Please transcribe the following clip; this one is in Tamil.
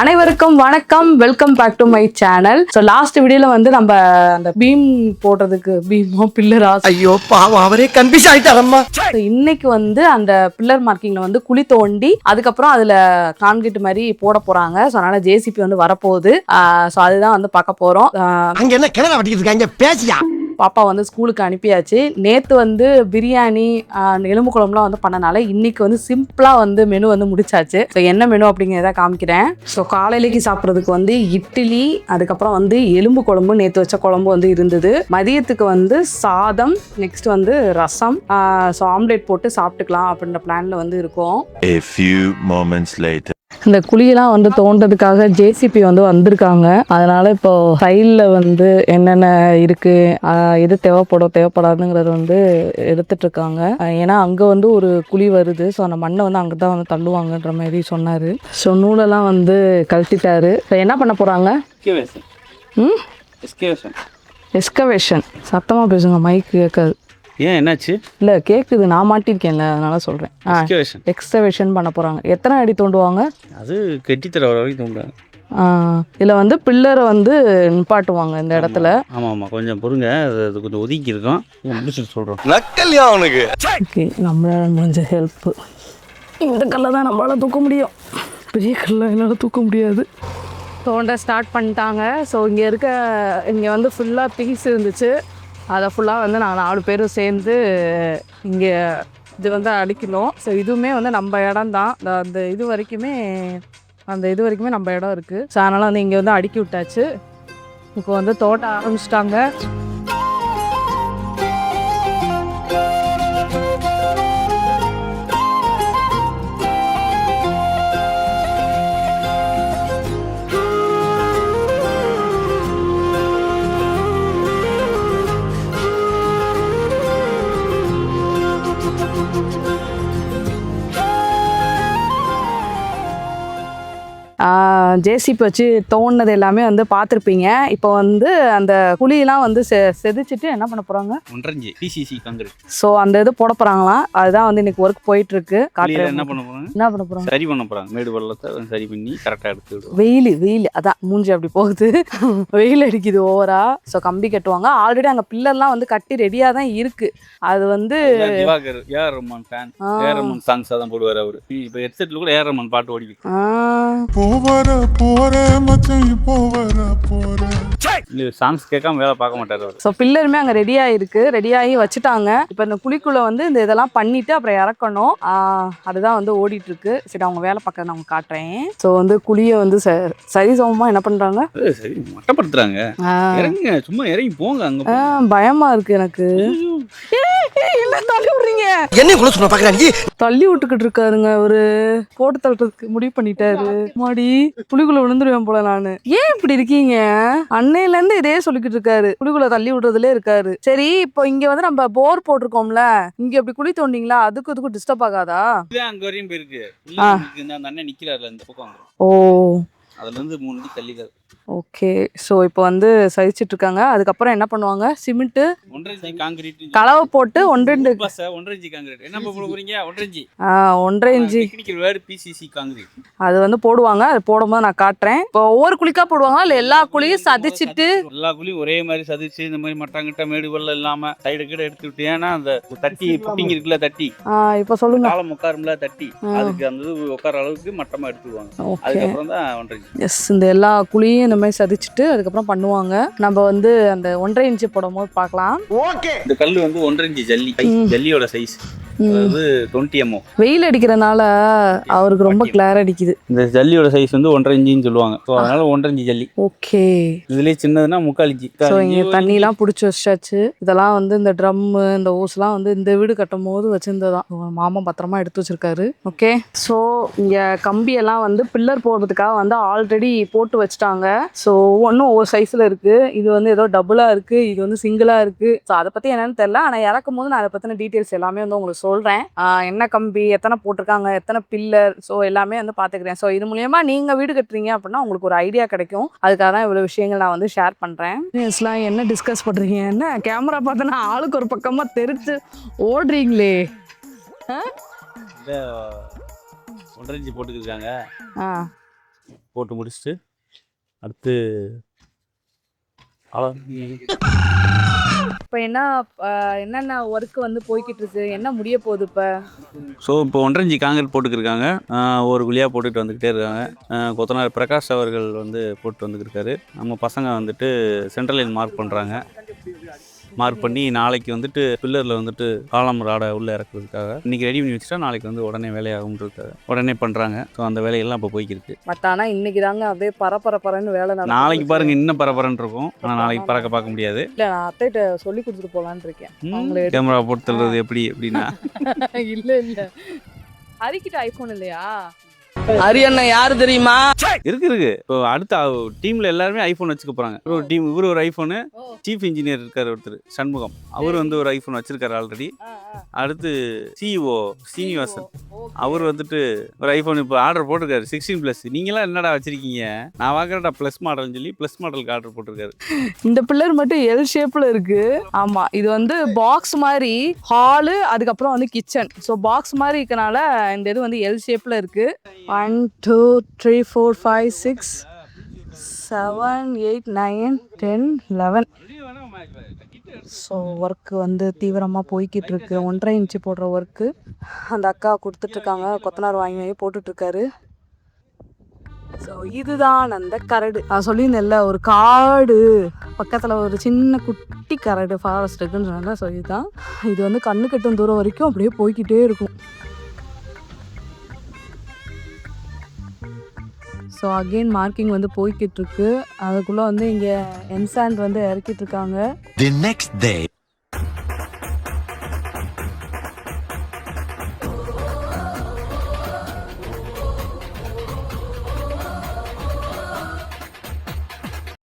அனைவருக்கும் வணக்கம், welcome back to my channel. So last வீடியோல வந்து நம்ம அந்த பீம் போடுறதுக்கு பீமோ பில்லரா, ஐயோ பாவம் அவரே கன்ஃபியூஸ் ஆயிட்டாரம்மா. இன்னைக்கு வந்து அந்த பில்லர் மார்க்கிங்ல வந்து குழி தோண்டி அதுக்கப்புறம் அதுல கான்கிரீட் மாதிரி போட போறாங்க. ஸோ அதனால ஜேசிபி வந்து வரப்போகுது. ஸோ அதுதான் வந்து பார்க்க போறோம். அங்க என்ன கிணறு வட்டிக்கிட்டு இருக்காங்க பேசியா. பாப்பா வந்து ஸ்கூலுக்கு அனுப்பியாச்சு. நேற்று வந்து பிரியாணி எலும்பு குழம்புலாம் வந்து பண்ணனால இன்னைக்கு வந்து சிம்பிளாக வந்து மெனு வந்து முடிச்சாச்சு. ஸோ என்ன மெனு அப்படிங்கிறத காமிக்கிறேன். ஸோ காலையிலேக்கு சாப்பிட்றதுக்கு வந்து இட்லி, அதுக்கப்புறம் வந்து எலும்பு குழம்பு, நேற்று வச்ச குழம்பு வந்து இருந்தது. மதியத்துக்கு வந்து சாதம், நெக்ஸ்ட் வந்து ரசம். ஸோ ஆம்லேட் போட்டு சாப்பிட்டுக்கலாம் அப்படின்ற பிளான்ல வந்து இருக்கோம். A few moments later. இந்த குழியெல்லாம் வந்து தோண்டதுக்காக ஜேசிபி வந்து வந்திருக்காங்க. அதனால இப்போ சைடில் வந்து என்னென்ன இருக்கு, எது தேவைப்படாதுங்கிறது வந்து எடுத்துட்டு இருக்காங்க. ஏன்னா அங்கே வந்து ஒரு குழி வருது. ஸோ அந்த மண்ணை வந்து அங்கே தான் வந்து தள்ளுவாங்கன்ற மாதிரி சொன்னார். ஸோ நூலெல்லாம் வந்து கழட்டிட்டாரு. ஸோ என்ன பண்ண போகிறாங்க? எஸ்கவேஷன். சத்தமாக பேசுங்க, மைக் கேட்காது. ஏன் என்னாச்சு? இல்லை கேட்குது, நான் மாட்டிருக்கேன்ல அதனால சொல்கிறேன். எக்ஸ்கவேஷன் பண்ண போகிறாங்க. எத்தனை அடி தோண்டுவாங்க? அது கெட்டித்தர வரைக்கும் தோண்டுவாங்க. இதில் வந்து பில்லரை வந்து நிப்பாட்டுவாங்க இந்த இடத்துல. ஆமாம் கொஞ்சம் பொறுங்க, அது கொஞ்சம் ஒதுக்கி இருக்கோம், முடிச்சுட்டு சொல்கிறோம். நக்கல்யா அவனுக்கு. ஓகே, நம்மளால் முடிஞ்ச ஹெல்ப்பு. இந்த கல்லை தான் நம்மளால் தூக்க முடியும், பெரிய கல்லை என்னால் தூக்க முடியாது. தோண்ட ஸ்டார்ட் பண்ணிட்டாங்க. ஸோ இங்கே வந்து ஃபுல்லாக பீஸ் இருந்துச்சு. அதை ஃபுல்லாக வந்து நாங்கள் 4 பேரும் சேர்ந்து இங்கே இது வந்து அடிக்கணும். ஸோ இதுவுமே வந்து நம்ம இடம் தான். அந்த இது வரைக்குமே நம்ம இடம் இருக்குது. ஸோ அதனால் வந்து இங்கே வந்து அடுக்கி விட்டாச்சு. இப்போ வந்து தோட்ட ஆரம்பிச்சிட்டாங்க. ஜேசிபி வச்சு தோண்டினது எல்லாமே வந்து பார்த்துருப்பீங்க. இப்போ வந்து அந்த குழியெல்லாம் வந்து செதுச்சிட்டு என்ன பண்ண போகிறாங்க? 1.5 PCC காங்கிரீட். ஸோ அந்த இது போட போகிறாங்களாம். அதுதான் வந்து இன்னைக்கு ஒர்க் போயிட்டு இருக்கு. என்ன பண்ண போகிறாங்க? சரி பண்ண போகிறாங்க. மேடு பள்ளத்தை சரி பண்ணி கரெக்டாக எடுத்து விடுவோம். வெயில் அதான் மூஞ்சி அப்படி போகுது. வெயில் அடிக்குது ஓவரா. ஸோ கம்பி கட்டுவாங்க. ஆல்ரெடி அங்கே பில்லர்லாம் வந்து கட்டி ரெடியாக தான் இருக்கு. அது வந்து Divakar A R Rahman fan. A R Rahman songs தான் போடுவார் அவர். இப்போ ஹெட்செட்ல கூட ஏஆர் ரஹ்மான் பாட்டு ஓடிக்கு. சாங்ஸ் கேட்காம வேலை பார்க்க மாட்டாரு அவர். ஸோ பில்லருமே அங்கே ரெடியாகி வச்சுட்டாங்க. இப்போ இந்த குழிக்குள்ள வந்து இந்த இதெல்லாம் பண்ணிட்டு அப்புறம் இறக்கணும். அதுதான் வந்து ஓடிட்டு இருக்கு. சரி, அவங்க வேலை பார்க்க நான் காட்டுறேன். ஸோ வந்து குழியை வந்து சரிசமமா என்ன பண்றாங்க? சரி மட்டப்படுத்துறாங்க. இறங்குங்க, சும்மா இறங்கி போங்க. அங்க பயமா இருக்கு எனக்கு. என்ன தள்ளி விடுறீங்க? என்ன கூட சொன்ன பாக்குறாங்க. தள்ளி விட்டுக்கிட்டு இருக்காருங்க அவரு. போட்டு தள்ளுறதுக்கு முடிவு பண்ணிட்டாரு. மாடி புலிக்குள்ள விழுந்துருவேன் போல நானு. ஏன் இப்படி இருக்கீங்க? அன்னையில இருந்து இதே சொல்லிக்கிட்டு இருக்காரு. புலிக்குள்ள தள்ளி விடுறதுல இருக்காரு. சரி, இப்போ இங்க வந்து நம்ம போர் போட்டிருக்கோம்ல, இங்க அப்படி குழி தோண்டிங்களா? அதுக்கும் டிஸ்டர்ப் ஆகாதா? அங்க வரையும் போயிருக்கு. அந்த அண்ணன் நிக்கிறாருல இந்த பக்கம். ஓ, அதுல இருந்து 3 அடி தள்ளிக்காரு. ஓகே. ஸோ இப்போ வந்து சதிச்சிட்டு இருக்காங்க. அதுக்கப்புறம் என்ன பண்ணுவாங்க? சிமெண்ட், 1.5 காங்கிரீட் கலவை போட்டு 1.5 காங்கிரீட். என்ன போட போறீங்க? 1.5 டெக்னிக்கல் வேர்ட் PCC காங்கிரீட். அது வந்து போடுவாங்க. அது போடும்போது நான் காட்டுறேன். இப்போ ஒவ்வொரு குழிக்கா போடுவாங்க இல்ல எல்லா குழியும் சதிச்சிட்டு? எல்லா குழியும் ஒரே மாதிரி சதிச்சு இந்த மாதிரி மட்டாங்கிட்ட மேடு வெள்ளம் இல்லாம சைடு கிட்ட எடுத்து விட்டு. ஏன்னா அந்த தட்டி புட்டிங் இருக்குல்ல, தட்டி இப்போ சொல்லுங்க, காலம் உட்காரும்ல தட்டி, அதுக்கு அந்த உட்கார அளவுக்கு மட்டமா எடுத்துருவாங்க. அதுக்கப்புறம் தான் 1.5. எஸ், இந்த எல்லா குழியும் இந்த மாதிரி சதிச்சுட்டு அதுக்கப்புறம் பண்ணுவாங்க. நம்ம வந்து அந்த 1.5 இன்ச்சு போடும் போது பார்க்கலாம். இந்த கல் வந்து 1.5 ஜல்லியோட சைஸ். அதாவது 20 mm. வெயில் அடிக்கிறனால அவருக்கு ரொம்ப கிளார் அடிக்குது. இந்த ஜல்லியோட சைஸ் வந்து 1.5 சொல்லுவாங்க. ஸோ அதனால 1.5 ஜல்லி. ஓகே. இதுலேயே சின்னதுன்னா 3/4 இன்ச்சு. ஸோ இங்கே தண்ணிலாம் பிடிச்சி வச்சாச்சு. இதெல்லாம் வந்து இந்த ட்ரம்மு, இந்த ஓஸ்லாம் வந்து இந்த வீடு கட்டும் போது வச்சிருந்ததான். மாமா பத்திரமா எடுத்து வச்சிருக்காரு. ஓகே. ஸோ இங்கே கம்பியெல்லாம் வந்து பில்லர் போடுறதுக்காக வந்து ஆல்ரெடி போட்டு வச்சுட்டாங்க. ஸோ ஒவ்வொன்றும் ஒவ்வொரு சைஸில் இருக்குது. இது வந்து ஏதோ டபுளாக இருக்குது, இது வந்து சிங்கிளாக இருக்குது. ஸோ அதை பற்றி என்னன்னு தெரியல. ஆனால் இறக்கும் போது நான் அதை பற்றின டீட்டெயில்ஸ் எல்லாமே வந்து உங்களுக்கு சொல்கிறேன். என்ன கம்பி, எத்தனை போட்டிருக்காங்க, எத்தனை பில்லர், ஸோ எல்லாமே வந்து பார்த்துக்கிறேன். ஸோ இது மூலமா நீங்கள் வீடு கட்டுறீங்க அப்படின்னா உங்களுக்கு ஒரு ஐடியா கிடைக்கும். அதுக்காக தான் இவ்வளோ விஷயங்கள் நான் வந்து ஷேர் பண்ணுறேன். என்ன டிஸ்கஸ் பண்ணுறீங்க? என்ன கேமரா பார்த்தோன்னா ஆளுக்கு ஒரு பக்கமாக தெரிச்சு ஓடுறீங்களே. 1.5 போட்டுக்கிருக்காங்க. போட்டு முடிச்சுட்டு அடுத்து இப்போ என்னென்ன ஒர்க் வந்து போய்கிட்டு இருக்கு, என்ன முடிய போகுது இப்போ? ஸோ இப்போ 1.5 இன்ச்சு காங்கிரீட் போட்டுக்கிருக்காங்க. ஒரு குழியாக போட்டுட்டு வந்துக்கிட்டே இருக்காங்க. கொத்தனார் பிரகாஷ் அவர்கள் வந்து போட்டு வந்துக்கிருக்காரு. நம்ம பசங்க வந்துட்டு சென்ட்ரல் லைன் மார்க் பண்ணுறாங்க. மார்க் பண்ணி நாளைக்கு வந்துட்டு பில்லரில் வந்துட்டு காலம் ராடை உள்ளே இறக்குறதுக்காக இன்றைக்கி ரெடி பண்ணி வச்சுட்டா நாளைக்கு வந்து உடனே வேலையாகும்ன்றதுக்காக உடனே பண்ணுறாங்க. ஸோ அந்த வேலையெல்லாம் இப்போ போய்க்கிருக்கு. பட் ஆனால் இன்னைக்கு தாங்க அப்படியே பரபரன்னு வேலை நடக்கும். நாளைக்கு பாருங்கள் இன்னும் பரபரன்னு இருக்கும். ஆனால் நாளைக்கு பறக்க பார்க்க முடியாது. இல்லை, நான் அத்தைகிட்ட சொல்லி கொடுத்துட்டு போகலான்னு இருக்கேன். கேமரா போட்டு தள்ளுறது எப்படி எப்படின்னா இல்லை ஹரிக்கிட்ட ஐஃபோன் இல்லையா? அரியண்ணா யாரு தெரியுமா? இருக்கு. இப்போ அடுத்த டீம்ல எல்லாருமே ஐஃபோன் வச்சுக்க போறாங்க. ஒரு டீம் இவரு ஒரு ஐஃபோனு, சீஃப் இன்ஜினியர் இருக்காரு ஒருத்தர் சண்முகம், அவர் வந்து ஒரு ஐஃபோன் வச்சிருக்காரு ஆல்ரெடி. அடுத்து சிஇஓ சீனிவாசன், அவர் வந்துட்டு ஒரு ஐஃபோன் இப்போ ஆர்டர் போட்டிருக்காரு 16+. நீங்களாம் என்னடா வச்சிருக்கீங்க, நான் வாங்குறடா ப்ளஸ் மாடல்னு சொல்லி ப்ளஸ் மாடலுக்கு ஆர்டர் போட்டிருக்காரு. இந்த பில்லர் மட்டும் எல் ஷேப்ல இருக்கு. ஆமா, இது வந்து பாக்ஸ் மாதிரி ஹாலு, அதுக்கப்புறம் வந்து கிச்சன். ஸோ பாக்ஸ் மாதிரி இருக்கனால இந்த இது வந்து எல் ஷேப்ல இருக்கு. 1 2 3 4 5 6 7 8 9 10 11. ஸோ ஒர்க்கு வந்து தீவிரமாக போய்கிட்டு இருக்கு. 1.5 இன்ச்சு போடுற ஒர்க்கு அந்த அக்கா கொடுத்துட்ருக்காங்க. கொத்தனார் வாங்கி போட்டுட்ருக்காரு. ஸோ இதுதான் அந்த கரடு. நான் சொல்லியிருந்தேன்ல, ஒரு காடு பக்கத்தில் ஒரு சின்ன குட்டி கரடு ஃபாரஸ்ட் இருக்குன்னு சொன்னேன். ஸோ இதுதான். இது வந்து கண்ணு கட்டும் தூரம் வரைக்கும் அப்படியே போய்கிட்டே இருக்கும். ஸோ அகெயின் மார்க்கிங் வந்து போய்கிட்டு இருக்கு. அதுக்குள்ளே வந்து இங்கே என்சாண்ட் வந்து இறக்கிட்டு இருக்காங்க. The next day.